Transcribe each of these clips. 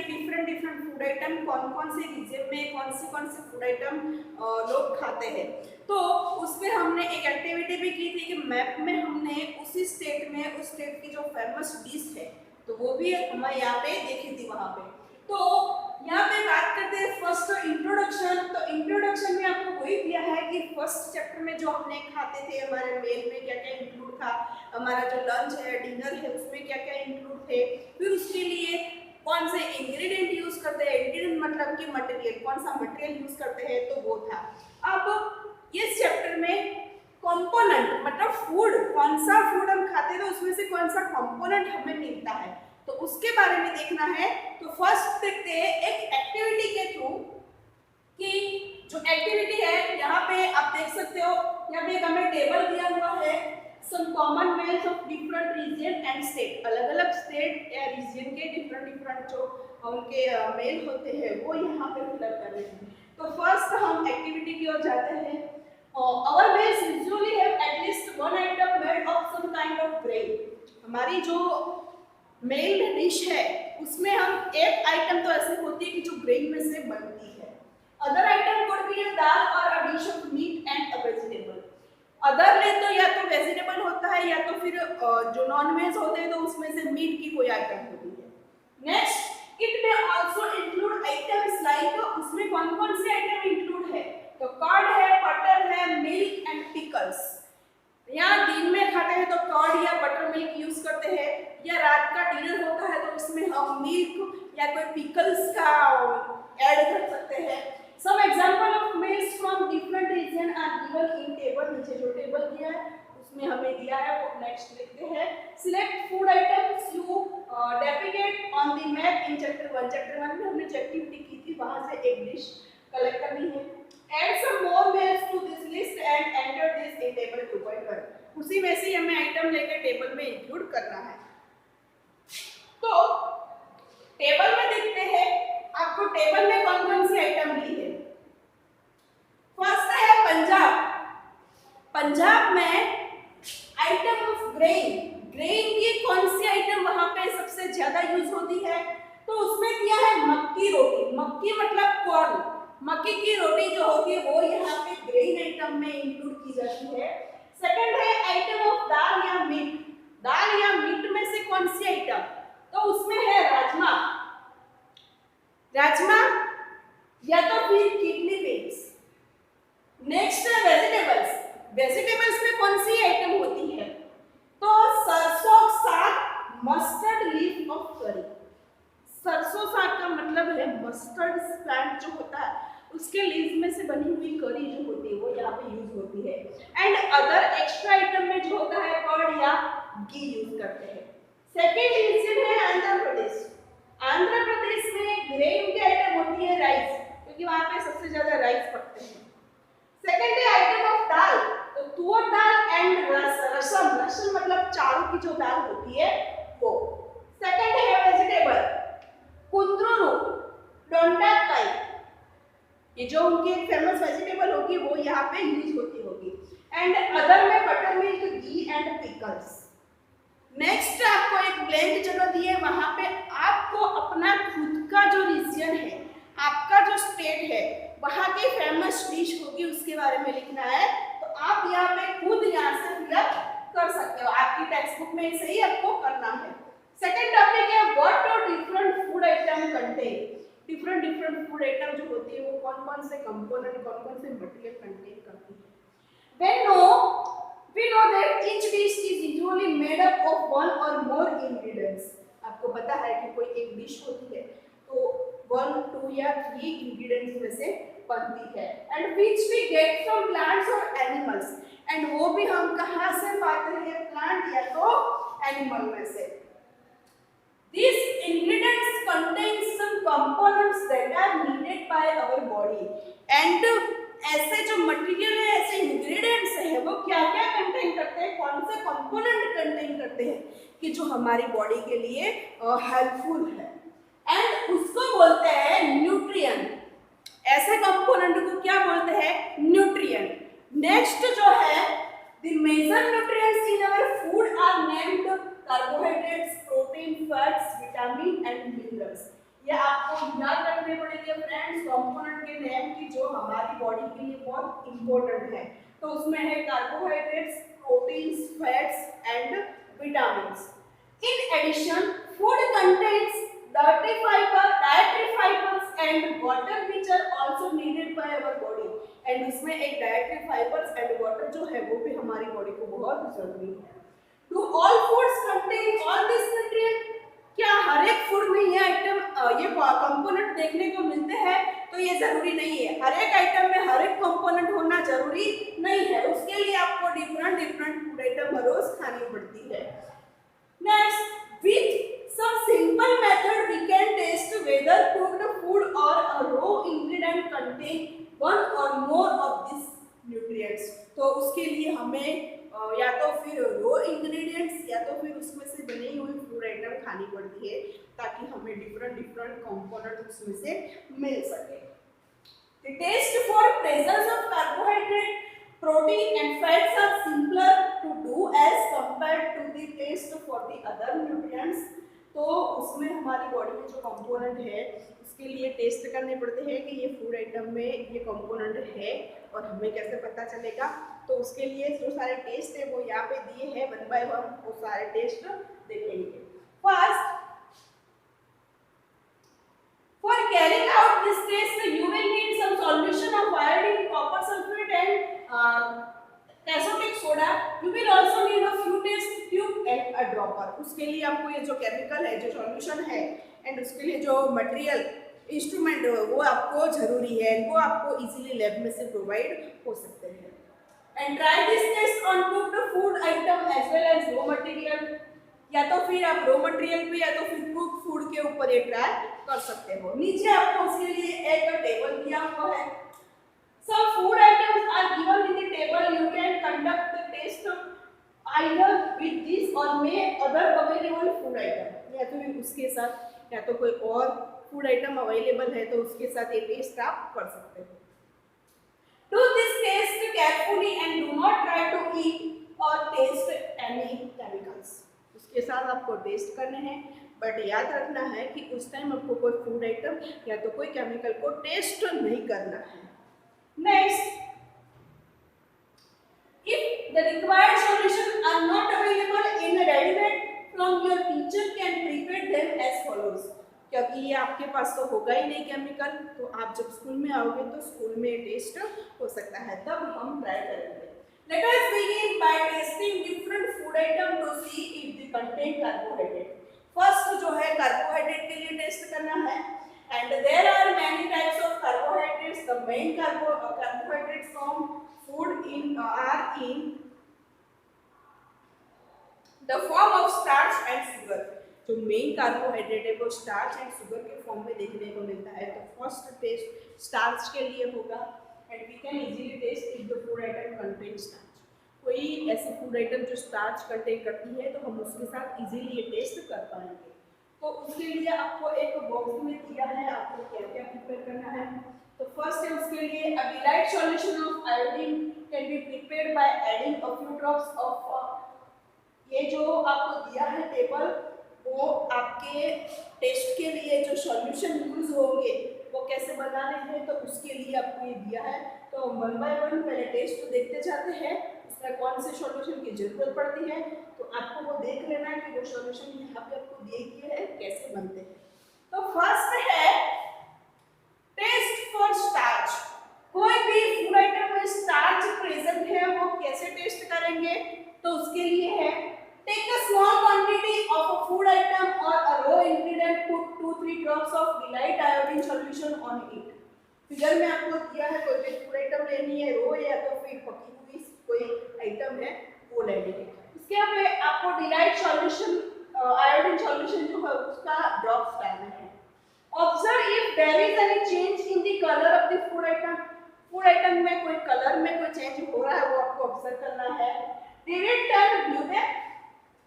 कि different different food item कौन कौन से रीजन में कौन से फूड आइटम लोग खाते हैं। तो उसमें हमने एक एक्टिविटी भी की थी कि मैप में हमने उसी स्टेट में उस स्टेट की जो फेमस डिश है तो वो भी हमें यहाँ पे देखी थी वहाँ पे। तो यहाँ पे बात करते हैं फर्स्ट इंट्रोडक्शन। तो इंट्रोडक्शन में आपको वही दिया है कि फर्स्ट चैप्टर में जो हमने खाते थे हमारे मेल में क्या क्या इंक्लूड था, हमारा जो लंच है डिनर है उसमें क्या क्या इंक्लूड थे, फिर उसके लिए कौन से इंग्रेडिएंट यूज करते हैं, इंग्रेडिएंट मतलब कि मटेरियल, कौन सा मटेरियल यूज करते हैं तो वो था। अब इस चैप्टर में कंपोनेंट मतलब फूड, कौन सा फूड हम खाते हैं तो उसमें से कौन सा कंपोनेंट हमें मिलता है तो उसके बारे में देखना है। तो फर्स्ट देखते हैं एक एक्टिविटी के थ्रू कि जो एक्टिविटी है यहाँ पे आप देख सकते हो, यहाँ पे एक हमें टेबल दिया हुआ है some common meals of different region and state, अलग अलग स्टेट या रीजन के डिफरेंट जो उनके मेल होते हैं वो यहाँ पे फिलअप कर रहे हैं। तो फर्स्ट हम एक्टिविटी की ओर जाते हैं। Our meals usually have at least one item made of some kind of grain. हमारी जो मेन डिश है उसमें हम एक आइटम तो ऐसे होती है कि जो ग्रेन में से बनती है। Other item could be a dal और a dish of meat and a vegetable. Other में तो या तो वेजिटेबल होता है या तो फिर जो नॉन वेज होते हैं तो उसमें से मीट की कोई आइटम होती है। Next it may also include items like, उसमें कौन कौन से आइटम इंक्लूड है तो कर्ड है, बटर है, मिल्क एंड पिकल्स। यहाँ दिन में खाते हैं तो कर्ड या बटर मिल्क यूज करते हैं, या रात का डिनर होता है तो उसमें हम मिल्क या कोई पिकल्स का ऐड कर सकते हैं। Some example of meals from different region are given in table. नीचे जो टेबल दिया है उसमें हमें दिया है वो नेक्स्ट लिखते हैं। Select food items you depicate on the map in chapter 1। Chapter 1 में हमने जो एक्टिविटी की थी वहां से एक डिश कलेक्ट करनी है। Add some more meals to this list and enter this in table 2.1। उसी में से हमें आइटम लेकर टेबल में इंक्लूड करना है। तो टेबल में देखते हैं आपको टेबल में कौन कौन सी आइटम दी है। फर्स्ट है पंजाब। पंजाब में आइटम ऑफ ग्रेन, ग्रेन की कौन सी आइटम वहां पे सबसे ज्यादा यूज होती है तो उसमें दिया है मक्की रोटी। मक्की मतलब कॉर्न, मक्की की रोटी जो होती है वो यहाँ पे ग्रेन आइटम में इंक्लूड की जाती है। सेकंड है आइटम ऑफ दाल या मीट। दाल या मीट में से कौन सी आइटम तो उसमें है राजमा, राजमा या तो फिर किडनी बीन्स। नेक्स्ट है वेजिटेबल्स। वेजिटेबल्स में कौन सी आइटम होती है तो सरसों साग, मस्टर्ड लीफ ऑफ करी। सरसों साग का मतलब है मस्टर्ड प्लांट जो होता है उसके लीव्स में से बनी हुई करी जो होती है वो यहाँ पे यूज होती है। एंड अदर एक्स्ट्रा आइटम में जो होता है कर्ड या घी यूज करते हैं। सेकेंड रीजन है आंध्र प्रदेश। आंध्र प्रदेश में ग्रेन की आइटम होती है राइस, क्योंकि वहाँ पे सबसे ज्यादा राइस पकते हैं। सेकेंड है आइटम ऑफ दाल तो तुअर दाल एंड रसम। रसम मतलब चावल की जो दाल होती है वो। सेकेंड है वेजिटेबल कुंद्रुरु, डोंडाकाई, ये जो उनकी फेमस वेजिटेबल होगी वो यहाँ पे यूज होती होगी। एंड अदर में butter milk, ghee and pickles. Next आपको एक ब्लैंक जगह दी है, वहां पे आपको अपना खुद का जो रीजन है, आपका जो स्टेट है वहां की फेमस डिश होगी उसके बारे में लिखना है। तो आप यहाँ पे खुद यहाँ से फिलअप कर सकते हो, आपकी टेक्स्ट बुक में से ही आपको करना है। सेकेंड टॉपिक है what do different food item contain. Different food item जो होती है वो कौन कौन से कंपोनेंट, कौन कौन से मटेरियल कंटेन करती है। We know that each dish is usually made up of one or more ingredients। आपको पता है कि कोई एक डिश होती है तो 1, 2 या 3 इंग्रेडिएंट्स में से बनती है। And which we get from plants or animals। And वो भी हम कहाँ से पाते हैं, प्लांट या तो एनिमल में से। These ingredients contain some components that are needed by our body। And ऐसे जो मटेरियल है, ऐसे इंग्रेडिएंट्स है वो क्या क्या कंटेन करते हैं, कौन से कंपोनेंट कंटेन करते हैं कि जो हमारी बॉडी के लिए हेल्पफुल है। एंड उसको बोलते हैं न्यूट्रिएंट। ऐसे कंपोनेंट को क्या बोलते हैं, न्यूट्रिएंट। नेक्स्ट जो है the major nutrients in our food are named carbohydrates, protein, fats, vitamin and minerals. ये आपको याद रखने पड़ेंगे फ्रेंड्स कंपोनेंट के नेम की जो हमारी बॉडी के लिए बहुत इंपॉर्टेंट है। तो उसमें है carbohydrates, proteins, fats and vitamins. In addition, food contains dietary fibers and water which are also needed by our body. And उसमें एक dietary fibers and water जो है वो भी हमारी बॉडी को बहुत जरूरी है। Do all foods contain all this nutrient? क्या हर एक फूड में ये आइटम ये कंपोनेंट देखने को मिलते हैं? तो ये जरूरी नहीं है। हर एक आइटम में हर एक कंपोनेंट होना जरूरी नहीं है। उसके लिए आपको डिफरेंट फूड आइटम हर रोज खानी पड़ती है। Next, with some simple method we can test whether cooked food or a raw ingredient contain one or more of these nutrients. तो उसके लिए हमें या तो फिर रो इंग्रेडिएंट्स या तो फिर उसमें से बनी हुई फूड आइटम खानी पड़ती है ताकि हमें डिफरेंट कंपोनेंट उसमें से मिल सके। The taste for presence of carbohydrate, protein and fats are simpler to do as compared to the taste for the other nutrients. तो उसमें हमारी बॉडी में जो कंपोनेंट है उसके लिए टेस्ट करने पड़ते हैं कि ये फूड आइटम में ये कंपोनेंट है और हमें कैसे पता चलेगा। तो उसके लिए जो सारे टेस्ट है वो यहाँ पे दिए हैं वन बाय वन, वो सारे टेस्ट देखेंगे। First, for carrying out this test you will need some solution of iodine, copper sulfate and caustic soda. You will also need a few test tube and a dropper। उसके लिए आपको ये जो chemical है, जो solution है and उसके लिए जो मटेरियल इंस्ट्रूमेंट वो आपको जरूरी है, वो आपको इजीली लैब में से प्रोवाइड हो सकते हैं। And try this test on cooked food item as well as raw material. या तो फिर आप रॉ मटेरियल पे या तो फिर कुक फूड के ऊपर ये ट्राई कर सकते हो। नीचे आपको उसके लिए एक टेबल दिया हुआ है। Some food items are given in the table. You can conduct the test either with this or may other available food item। या तो फिर उसके साथ या तो कोई और फूड आइटम अवेलेबल है तो उसके साथ ये टेस्ट आप कर सकते हो। Do this test carefully and do not try to eat or taste any chemicals। उसके साथ आपको टेस्ट करने हैं बट याद रखना है कि उस टाइम आपको कोई फूड आइटम या तो कोई केमिकल को टेस्ट नहीं करना है। Next, if the required solution are not available in a ready-made from your teacher can prepare them as follows। क्योंकि ये आपके पास तो होगा ही नहीं केमिकल, तो आप जब स्कूल में आओगे तो स्कूल में टेस्ट हो सकता है, तब हम ट्राई करेंगे। Let us begin by testing different food item to see if they contain carbohydrate। First जो है कार्बोहाइड्रेट के लिए टेस्ट करना है and there are many types of carbohydrates। The main carbohydrates from food are in the form of starch and sugar। जो main carbohydrate है वो starch and sugar के फॉर्म में देखने को मिलता है। तो फर्स्ट टेस्ट स्टार्च के लिए होगा and we can easily test if the food item contain starch. कोई ऐसी फूड आइटम जो स्टार्च कंटेन करती है तो हम उसके साथ इजीली ये टेस्ट कर पाएंगे। तो उसके लिए आपको एक बॉक्स में दिया है, आपको क्या क्या प्रिपेयर करना है। तो फर्स्ट है उसके लिए a dilute solution of iodine can be prepared by adding a few drops of ये जो आपको दिया है टेबल, वो आपके टेस्ट के लिए जो सॉल्यूशन यूज होंगे वो कैसे बनाने हैं तो उसके लिए आपको ये दिया है। तो वन बाय वन पहले टेस्ट तो देखते जाते हैं उसमें कौन से सॉल्यूशन की जरूरत पड़ती है, तो आपको वो देख लेना है कि वो सॉल्यूशन यहाँ पे आपको दिए गए हैं कैसे बनते हैं। तो फर्स्ट है टेस्ट फॉर स्टार्च। कोई भी फूड आइटम में स्टार्च प्रेजेंट है वो कैसे टेस्ट करेंगे, तो उसके लिए है take a small quantity of a food item or a raw ingredient, put 2-3 drops of dilute iodine solution on it। Figure में आपको दिया है कोई भी फूड आइटम लेनी है, रो या तो फिर पकी हुई कोई आइटम है वो लेनी है। इसके पे आपको dilute solution आयोडीन सॉल्यूशन जो है उसका ड्रॉप्स डालना है। Observe if there is any change in the colour of the food item. Food item में कोई कलर में कोई चेंज हो रहा है वो आपको ऑब्जर्व करना है। डिड इट टर्न ब्लू में,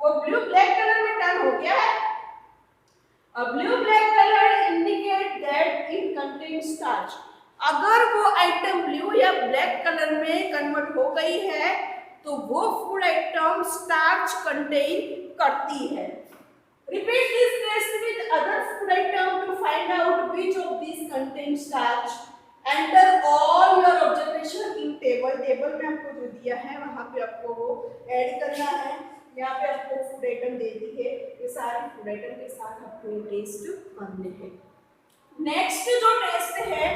वो ब्लू ब्लैक कलर में टर्न हो गया है। A blue black color indicate that it contains starch। अगर वो आइटम ब्लू या ब्लैक कलर में कन्वर्ट हो गई है तो वो फूड आइटम स्टार्च कंटेन करती है। Repeat this test with other food item to find contain starch. Enter all your observation in table. Table में आपको जो दिया है वहाँ पे आपको वो ऐड करना है। यहाँ पे आपको फूड आइटम दे दी है, ये सारे फूड आइटम के साथ आपको ये टेस्ट करने हैं। नेक्स्ट जो टेस्ट है,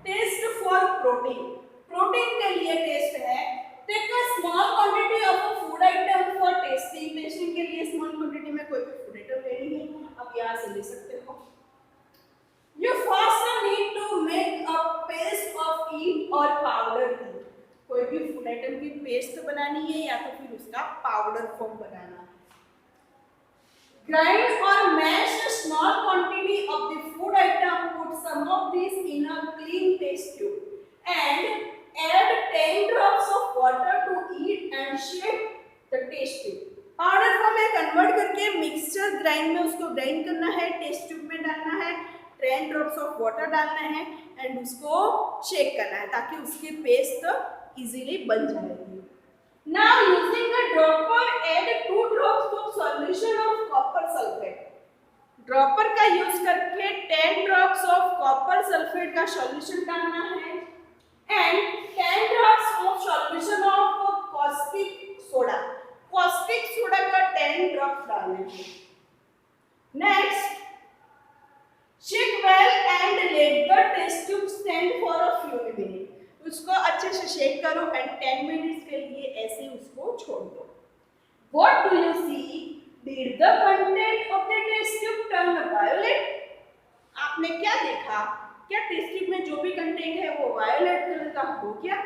टेस्ट फॉर प्रोटीन। प्रोटीन के लिए टेस्ट है, take a small quantity of a food item for testing. Testing के लिए स्मॉल क्वांटिटी में कोई भी फूड आइटम लेनी है, आप यहाँ से ले सकते हो। You first need to make a paste of it or powder it. कोई भी फूड आइटम की पेस्ट बनानी है या तो फिर उसका पाउडर फॉर्म बनाना है। Grind or mash a small quantity of the food item. Put some of these in a clean test tube and add 10 drops of water to it and shake the test tube. Powder form में convert करके mixture grind में उसको grind करना है, test tube में डालना है, 10 drops of water डालना है एंड उसको शेक करना है ताकि उसकी पेस्ट इजीली बन जाएगी। Now using a dropper, add 2 drops of solution of copper sulfate. Dropper का यूज करके 10 ड्रॉप्स ऑफ कॉपर सल्फेट का सॉल्यूशन डालना है and 10 drops of solution of caustic soda. Caustic soda का 10 ड्रॉप्स डालने हैं। Next, shake well and let the test tube stand for a few minute. उसको अच्छे से शेक करो एंड 10 मिनट्स के लिए ऐसे उसको छोड़ दो। What do you see? Did the content of the test tube turn violet? आपने क्या देखा? क्या टेस्ट ट्यूब में जो भी कंटेंट है वो वायोलेट कलर का हो गया?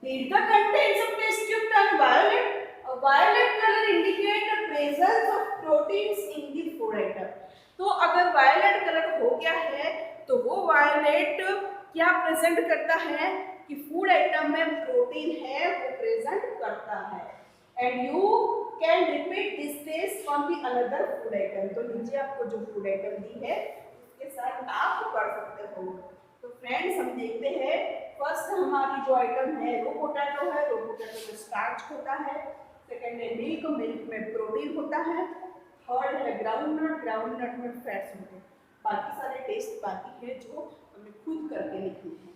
Did the contents of test tube turn violet? A violet color indicate the presence of proteins in the food item. तो अगर वायलेट कलर हो गया है तो वो वायलेट क्या प्रेजेंट करता है कि फूड आइटम में प्रोटीन है, वो प्रेजेंट करता है। And you can repeat this test on the another food item. तो नीचे आपको जो फूड आइटम दी है उसके साथ आप कर सकते हो। तो फ्रेंड्स, हम देखते हैं फर्स्ट हमारी जो आइटम है रो पोटैटो है, रो पोटैटो में स्टार्च होता है। सेकेंड है मिल्क, मिल्क में प्रोटीन होता है। थर्ड है ग्राउंडनट, ग्राउंडनट में फैट्स होते हैं। बाकी सारे टेस्ट बाकी है जो हमें खुद करके लिखने हैं।